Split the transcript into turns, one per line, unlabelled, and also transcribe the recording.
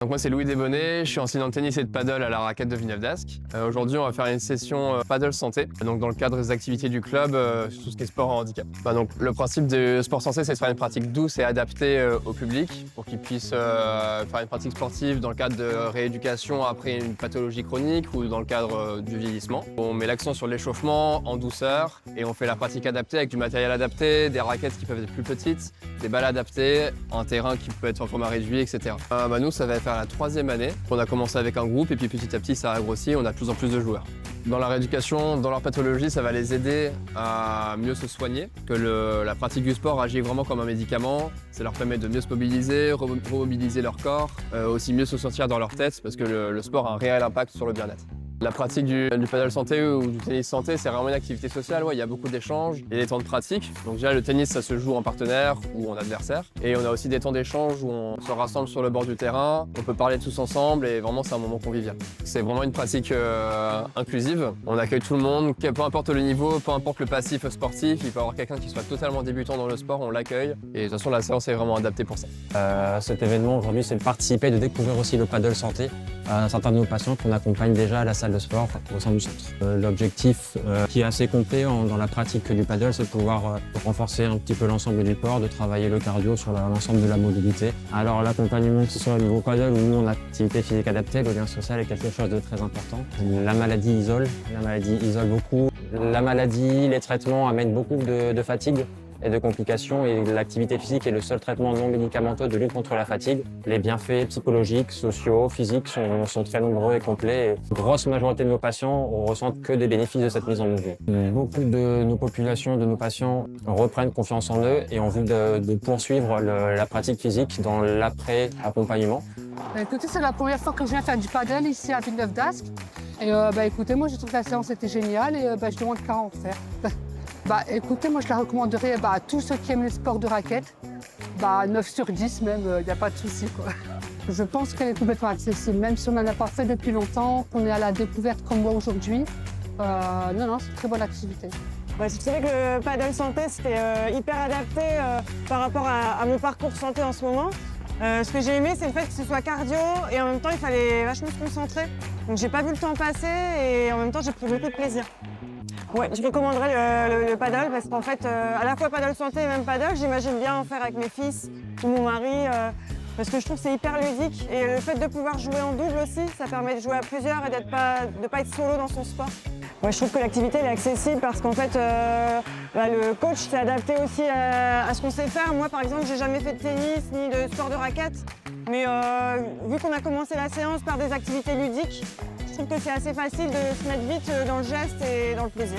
Donc moi c'est Louis Desbonnets, je suis enseignant de tennis et de paddle à la raquette de Villeneuve d'Ascq. Aujourd'hui on va faire une session paddle santé, donc dans le cadre des activités du club, sur tout ce qui est sport en handicap. Donc le principe du sport santé c'est de faire une pratique douce et adaptée au public pour qu'il puisse faire une pratique sportive dans le cadre de rééducation après une pathologie chronique ou dans le cadre du vieillissement. On met l'accent sur l'échauffement en douceur et on fait la pratique adaptée avec du matériel adapté, des raquettes qui peuvent être plus petites, des balles adaptées, un terrain qui peut être en format réduit, etc. Nous ça va faire la 3e année. On a commencé avec un groupe et puis petit à petit ça a grossi, on a de plus en plus de joueurs. Dans la rééducation, dans leur pathologie, ça va les aider à mieux se soigner, que la pratique du sport agit vraiment comme un médicament. Ça leur permet de mieux se mobiliser, remobiliser leur corps, aussi mieux se sentir dans leur tête parce que le sport a un réel impact sur le bien-être. La pratique du paddle santé ou du tennis santé, c'est vraiment une activité sociale. Ouais, il y a beaucoup d'échanges, il y a des temps de pratique. Donc déjà, le tennis, ça se joue en partenaire ou en adversaire. Et on a aussi des temps d'échange où on se rassemble sur le bord du terrain, on peut parler tous ensemble et vraiment, c'est un moment convivial. C'est vraiment une pratique inclusive. On accueille tout le monde, peu importe le niveau, peu importe le passif sportif. Il peut y avoir quelqu'un qui soit totalement débutant dans le sport, on l'accueille. Et de toute façon, la séance est vraiment adaptée pour ça.
Cet événement aujourd'hui, c'est de participer et de découvrir aussi le paddle santé à certains de nos patients qu'on accompagne déjà à la salle de sport au sein du centre. L'objectif qui est assez complet dans la pratique du paddle, c'est de pouvoir renforcer un petit peu l'ensemble du corps, de travailler le cardio sur l'ensemble de la mobilité. Alors l'accompagnement, que ce soit au niveau paddle ou nous en activité physique adaptée, le lien social est quelque chose de très important. La maladie isole beaucoup. La maladie, les traitements amènent beaucoup de fatigue et de complications et l'activité physique est le seul traitement non médicamenteux de lutte contre la fatigue. Les bienfaits psychologiques, sociaux, physiques sont très nombreux et complets. La grosse majorité de nos patients ressentent que des bénéfices de cette mise en mouvement. Beaucoup de nos populations, de nos patients reprennent confiance en eux et ont envie de poursuivre la pratique physique dans l'après-accompagnement.
Écoutez, c'est la première fois que je viens faire du paddle ici à Villeneuve d'Ascq. Et écoutez, moi je trouve que la séance était géniale et je demande qu'à en faire. Écoutez, moi je la recommanderais à tous ceux qui aiment les sports de raquettes. 9 sur 10 même, il n'y a pas de souci, quoi. Je pense qu'elle est complètement accessible, même si on n'en a pas fait depuis longtemps, qu'on est à la découverte comme moi aujourd'hui. Non, c'est une très bonne activité.
Je trouvais que le paddle santé, c'était hyper adapté par rapport à mon parcours santé en ce moment. Ce que j'ai aimé, c'est le fait que ce soit cardio et en même temps, il fallait vachement se concentrer. Donc j'ai pas vu le temps passer et en même temps, j'ai pris beaucoup de plaisir. Ouais, je recommanderais le paddle parce qu'en fait, à la fois paddle santé et même paddle, j'imagine bien en faire avec mes fils ou mon mari parce que je trouve que c'est hyper ludique et le fait de pouvoir jouer en double aussi, ça permet de jouer à plusieurs et de pas être solo dans son sport. Ouais, je trouve que l'activité elle est accessible parce qu'en fait, le coach s'est adapté aussi à ce qu'on sait faire. Moi, par exemple, j'ai jamais fait de tennis ni de sport de raquette, mais vu qu'on a commencé la séance par des activités ludiques, je trouve que c'est assez facile de se mettre vite dans le geste et dans le plaisir.